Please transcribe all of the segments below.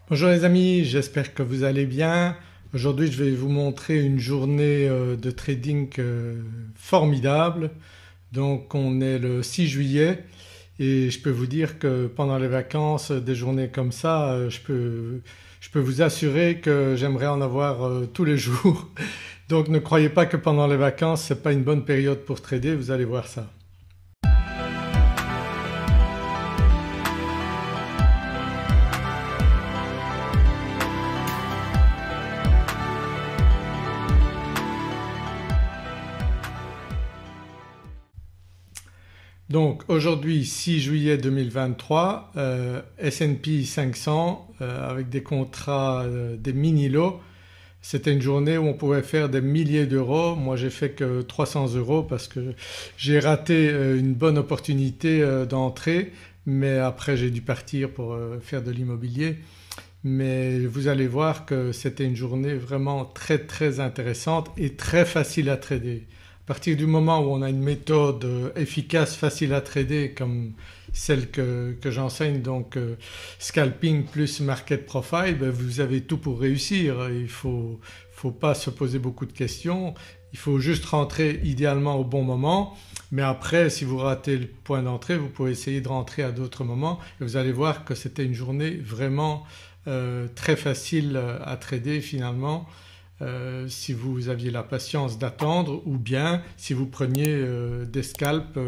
Bonjour les amis, j'espère que vous allez bien. Aujourd'hui je vais vous montrer une journée de trading formidable. Donc on est le 6 juillet et je peux vous dire que pendant les vacances, des journées comme ça, je peux vous assurer que j'aimerais en avoir tous les jours. Donc ne croyez pas que pendant les vacances ce n'est pas une bonne période pour trader, vous allez voir ça. Donc aujourd'hui 6 juillet 2023, S&P 500 avec des contrats, des mini-lots. C'était une journée où on pouvait faire des milliers d'euros. Moi j'ai fait que 300 euros parce que j'ai raté une bonne opportunité d'entrée, mais après j'ai dû partir pour faire de l'immobilier. Mais vous allez voir que c'était une journée vraiment très intéressante et très facile à trader. À partir du moment où on a une méthode efficace, facile à trader comme celle que j'enseigne, donc scalping plus market profile, ben vous avez tout pour réussir. Il ne faut pas se poser beaucoup de questions, il faut juste rentrer idéalement au bon moment. Mais après si vous ratez le point d'entrée, vous pouvez essayer de rentrer à d'autres moments et vous allez voir que c'était une journée vraiment très facile à trader finalement. Si vous aviez la patience d'attendre ou bien si vous preniez des scalps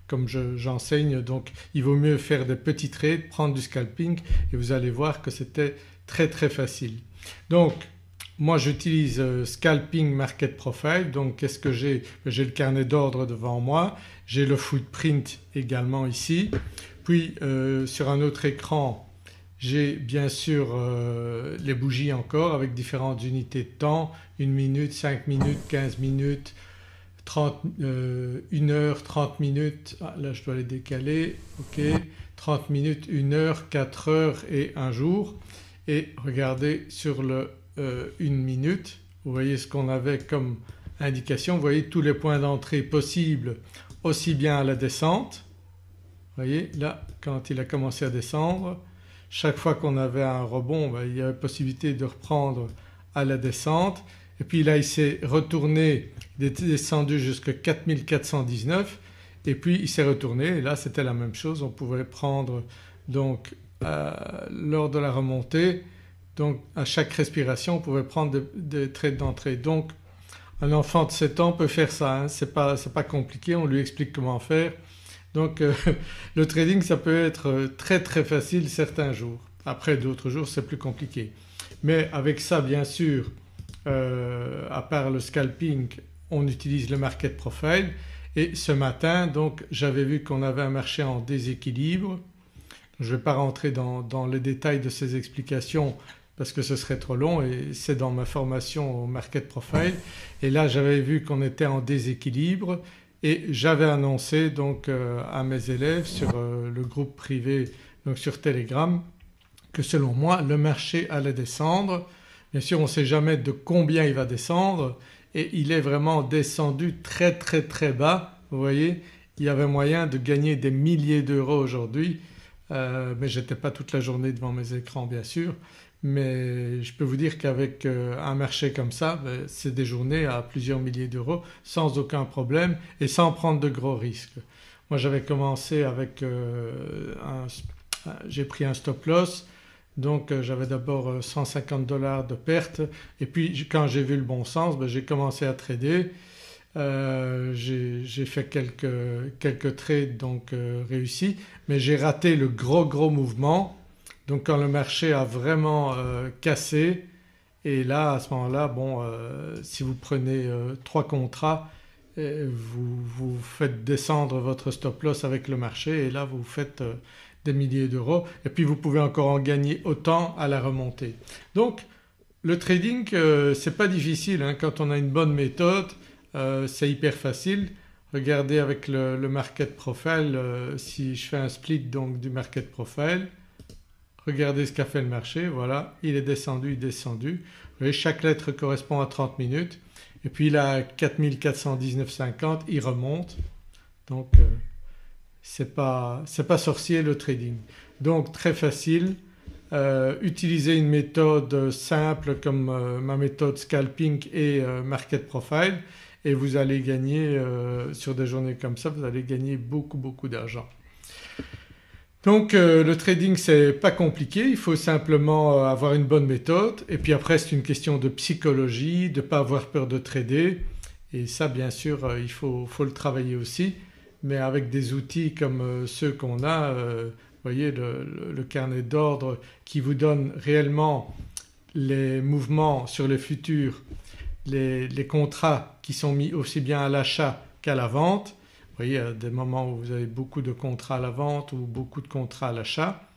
comme j'enseigne. Donc il vaut mieux faire des petits trades, prendre du scalping et vous allez voir que c'était très facile. Donc moi j'utilise Scalping Market Profile. Donc qu'est-ce que j'ai? J'ai le carnet d'ordre devant moi, j'ai le footprint également ici, puis sur un autre écran j'ai bien sûr les bougies encore avec différentes unités de temps, 1 minute, 5 minutes, 15 minutes, 30, 1 heure, 30 minutes, là je dois les décaler, ok, 30 minutes, 1 heure, 4 heures et 1 jour. Et regardez sur le 1 minute, vous voyez ce qu'on avait comme indication, vous voyez tous les points d'entrée possibles aussi bien à la descente, vous voyez là quand il a commencé à descendre. Chaque fois qu'on avait un rebond, il y avait possibilité de reprendre à la descente. Et puis là il s'est retourné, il était descendu jusqu'à 4419 et puis il s'est retourné et là c'était la même chose. On pouvait prendre donc lors de la remontée, donc à chaque respiration on pouvait prendre des trades d'entrée. Donc un enfant de 7 ans peut faire ça, hein. C'est pas compliqué, on lui explique comment faire. Donc le trading ça peut être très facile certains jours, après d'autres jours c'est plus compliqué. Mais avec ça bien sûr, à part le scalping, on utilise le market profile. Et ce matin donc j'avais vu qu'on avait un marché en déséquilibre. Je ne vais pas rentrer dans les détails de ces explications parce que ce serait trop long et c'est dans ma formation au market profile. Et là j'avais vu qu'on était en déséquilibre et j'avais annoncé donc à mes élèves sur le groupe privé, donc sur Telegram, que selon moi le marché allait descendre. Bien sûr on ne sait jamais de combien il va descendre et il est vraiment descendu très bas. Vous voyez, il y avait moyen de gagner des milliers d'euros aujourd'hui, mais je n'étais pas toute la journée devant mes écrans bien sûr. Mais je peux vous dire qu'avec un marché comme ça, c'est des journées à plusieurs milliers d'euros sans aucun problème et sans prendre de gros risques. Moi j'avais commencé avec j'ai pris un stop loss, donc j'avais d'abord 150 $ de perte et puis quand j'ai vu le bon sens, j'ai commencé à trader. J'ai fait quelques trades donc réussis, mais j'ai raté le gros mouvement. Donc quand le marché a vraiment cassé et là à ce moment-là, bon, si vous prenez 3 contrats, vous faites descendre votre stop loss avec le marché et là vous faites des milliers d'euros et puis vous pouvez encore en gagner autant à la remontée. Donc le trading c'est pas difficile, hein, quand on a une bonne méthode c'est hyper facile. Regardez avec le market profile, si je fais un split donc du market profile, regardez ce qu'a fait le marché, voilà, il est descendu, Vous voyez chaque lettre correspond à 30 minutes et puis là à 4419,50 il remonte. Donc c'est pas sorcier le trading. Donc très facile, utilisez une méthode simple comme ma méthode scalping et market profile et vous allez gagner sur des journées comme ça, vous allez gagner beaucoup d'argent. Donc le trading c'est pas compliqué, il faut simplement avoir une bonne méthode et puis après c'est une question de psychologie, de ne pas avoir peur de trader et ça bien sûr il faut le travailler aussi, mais avec des outils comme ceux qu'on a, vous voyez le carnet d'ordre qui vous donne réellement les mouvements sur le futur, les contrats qui sont mis aussi bien à l'achat qu'à la vente. Vous voyez, à des moments où vous avez beaucoup de contrats à la vente ou beaucoup de contrats à l'achat,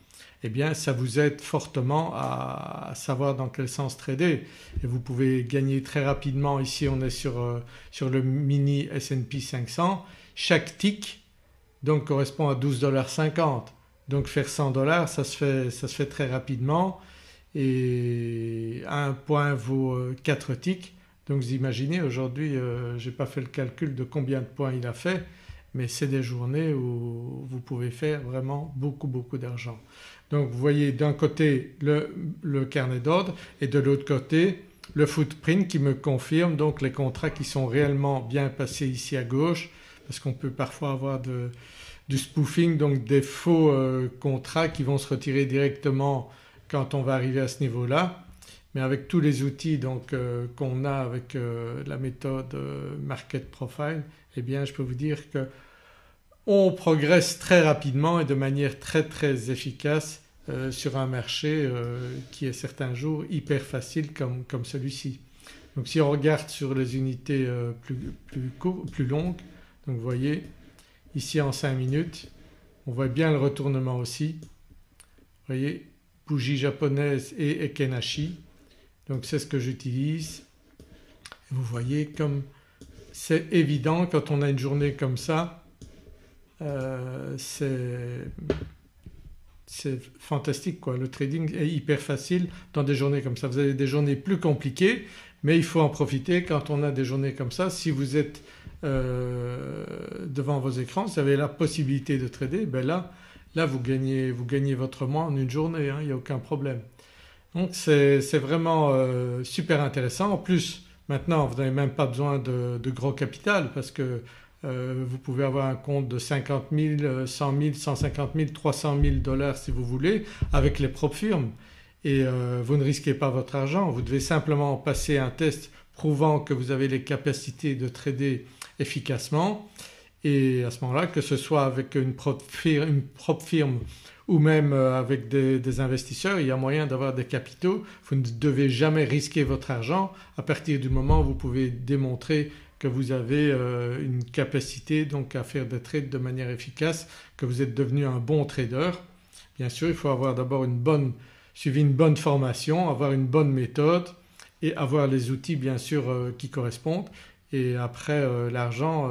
eh bien ça vous aide fortement à savoir dans quel sens trader et vous pouvez gagner très rapidement. Ici on est sur le mini S&P 500, chaque tick donc correspond à 12,50 $. Donc faire 100 $, ça se fait très rapidement et un point vaut 4 ticks. Donc vous imaginez aujourd'hui, je n'ai pas fait le calcul de combien de points il a fait, mais c'est des journées où vous pouvez faire vraiment beaucoup d'argent. Donc vous voyez d'un côté le carnet d'ordre et de l'autre côté le footprint qui me confirme donc les contrats qui sont réellement bien passés ici à gauche, parce qu'on peut parfois avoir du spoofing, donc des faux contrats qui vont se retirer directement quand on va arriver à ce niveau-là. Mais avec tous les outils qu'on a avec la méthode Market Profile, eh bien je peux vous dire qu'on progresse très rapidement et de manière très efficace sur un marché qui est certains jours hyper facile comme celui-ci. Donc si on regarde sur les unités plus longues, donc vous voyez ici en 5 minutes, on voit bien le retournement aussi. Vous voyez, bougie japonaise et Ekenashi. Donc c'est ce que j'utilise. Vous voyez comme c'est évident quand on a une journée comme ça, c'est fantastique quoi. Le trading est hyper facile dans des journées comme ça. Vous avez des journées plus compliquées mais il faut en profiter quand on a des journées comme ça. Si vous êtes devant vos écrans, vous avez la possibilité de trader, ben là vous gagnez votre mois en une journée, il n'y a aucun problème. Donc c'est vraiment super intéressant. En plus maintenant vous n'avez même pas besoin de gros capital parce que vous pouvez avoir un compte de 50 000, 100 000, 150 000, 300 000 $ si vous voulez avec les propres firmes et vous ne risquez pas votre argent. Vous devez simplement passer un test prouvant que vous avez les capacités de trader efficacement et à ce moment-là que ce soit avec une propre firme ou même avec des investisseurs, il y a moyen d'avoir des capitaux. Vous ne devez jamais risquer votre argent à partir du moment où vous pouvez démontrer que vous avez une capacité donc à faire des trades de manière efficace, que vous êtes devenu un bon trader. Bien sûr il faut avoir d'abord suivi une bonne formation, avoir une bonne méthode et avoir les outils bien sûr qui correspondent. Et après l'argent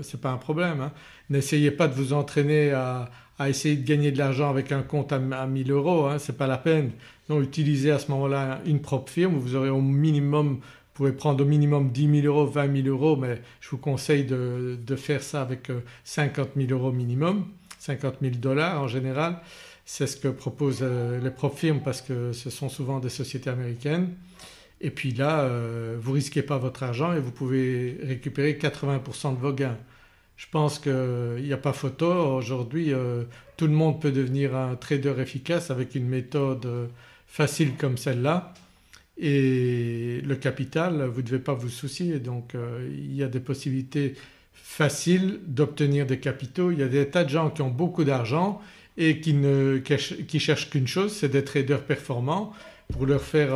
c'est pas un problème. N'essayez pas de vous entraîner à essayer de gagner de l'argent avec un compte à 1000 €, c'est pas la peine. Donc utilisez à ce moment-là une propre firme où vous aurez au minimum, vous pouvez prendre au minimum 10 000 €, 20 000 €, mais je vous conseille de faire ça avec 50 000 € minimum, 50 000 $ en général. C'est ce que proposent les propres firmes parce que ce sont souvent des sociétés américaines. Et puis là vous ne risquez pas votre argent et vous pouvez récupérer 80% de vos gains. Je pense qu'il n'y a pas photo. Aujourd'hui tout le monde peut devenir un trader efficace avec une méthode facile comme celle-là et le capital vous ne devez pas vous soucier. Donc il y a des possibilités faciles d'obtenir des capitaux. Il y a des tas de gens qui ont beaucoup d'argent et qui cherchent qu'une chose, c'est des traders performants pour leur faire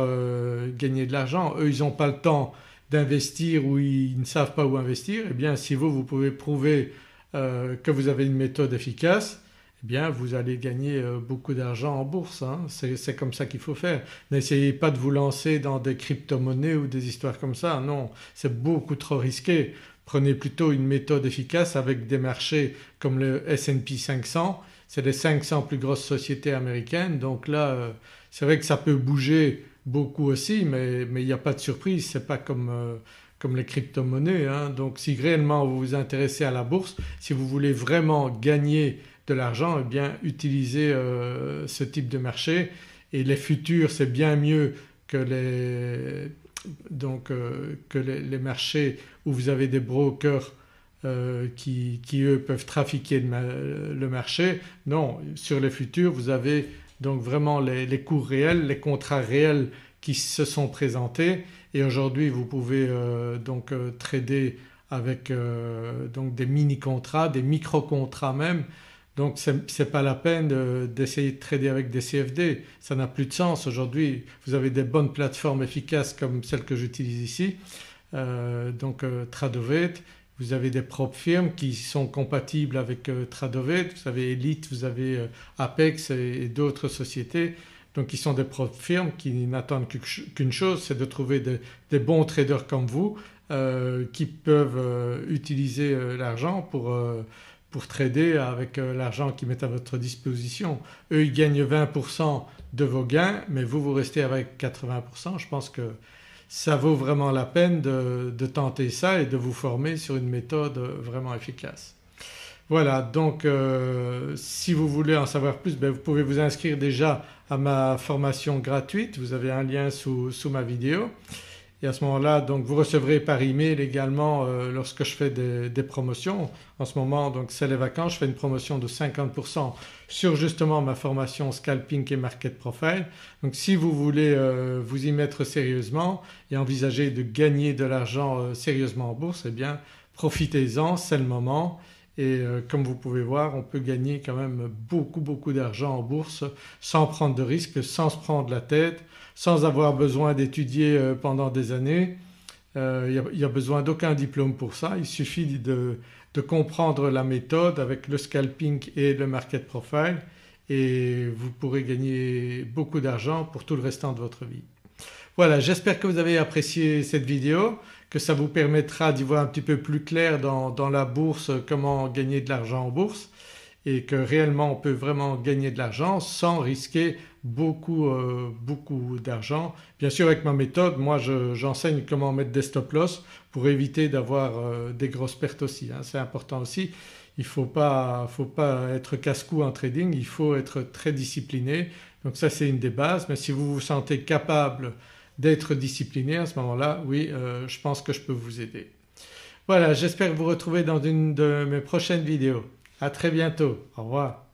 gagner de l'argent. Eux ils n'ont pas le temps d'investir ou ils ne savent pas où investir. Eh bien si vous pouvez prouver que vous avez une méthode efficace, eh bien vous allez gagner beaucoup d'argent en bourse. C'est comme ça qu'il faut faire. N'essayez pas de vous lancer dans des crypto-monnaies ou des histoires comme ça, non, c'est beaucoup trop risqué. Prenez plutôt une méthode efficace avec des marchés comme le S&P 500, c'est les 500 plus grosses sociétés américaines. Donc là c'est vrai que ça peut bouger beaucoup aussi mais il n'y a pas de surprise, c'est pas comme les crypto-monnaies. Donc si réellement vous vous intéressez à la bourse, si vous voulez vraiment gagner de l'argent, eh bien utilisez ce type de marché et les futurs c'est bien mieux que les marchés où vous avez des brokers qui eux peuvent trafiquer le marché. Non, sur les futurs vous avez donc vraiment les cours réels, les contrats réels qui se sont présentés et aujourd'hui vous pouvez trader avec donc des mini-contrats, des micro-contrats même. Donc ce n'est pas la peine d'essayer de trader avec des CFD, ça n'a plus de sens. Aujourd'hui vous avez des bonnes plateformes efficaces comme celle que j'utilise ici, Tradovet. Vous avez des propres firmes qui sont compatibles avec Tradovet, vous avez Elite, vous avez Apex et d'autres sociétés donc qui sont des propres firmes qui n'attendent qu'une chose, c'est de trouver des bons traders comme vous qui peuvent utiliser l'argent pour trader avec l'argent qu'ils mettent à votre disposition. Eux ils gagnent 20% de vos gains mais vous restez avec 80%. Je pense que ça vaut vraiment la peine de tenter ça et de vous former sur une méthode vraiment efficace. Voilà donc si vous voulez en savoir plus vous pouvez vous inscrire déjà à ma formation gratuite, vous avez un lien sous ma vidéo et à ce moment-là donc vous recevrez par email également lorsque je fais des promotions. En ce moment donc c'est les vacances, je fais une promotion de 50% sur justement ma formation Scalping et Market Profile. Donc si vous voulez vous y mettre sérieusement et envisager de gagner de l'argent sérieusement en bourse, eh bien profitez-en, c'est le moment. Et comme vous pouvez voir on peut gagner quand même beaucoup d'argent en bourse sans prendre de risques, sans se prendre la tête, sans avoir besoin d'étudier pendant des années. Il n'y a besoin d'aucun diplôme pour ça, il suffit de comprendre la méthode avec le scalping et le market profile et vous pourrez gagner beaucoup d'argent pour tout le restant de votre vie. Voilà, j'espère que vous avez apprécié cette vidéo, que ça vous permettra d'y voir un petit peu plus clair dans la bourse comment gagner de l'argent en bourse et que réellement on peut vraiment gagner de l'argent sans risquer beaucoup d'argent. Bien sûr avec ma méthode moi j'enseigne comment mettre des stop-loss pour éviter d'avoir des grosses pertes aussi, hein. C'est important aussi, il ne faut pas être casse-cou en trading, il faut être très discipliné. Donc ça c'est une des bases mais si vous vous sentez capable d'être discipliné à ce moment-là, oui je pense que je peux vous aider. Voilà, j'espère vous retrouver dans une de mes prochaines vidéos. À très bientôt, au revoir.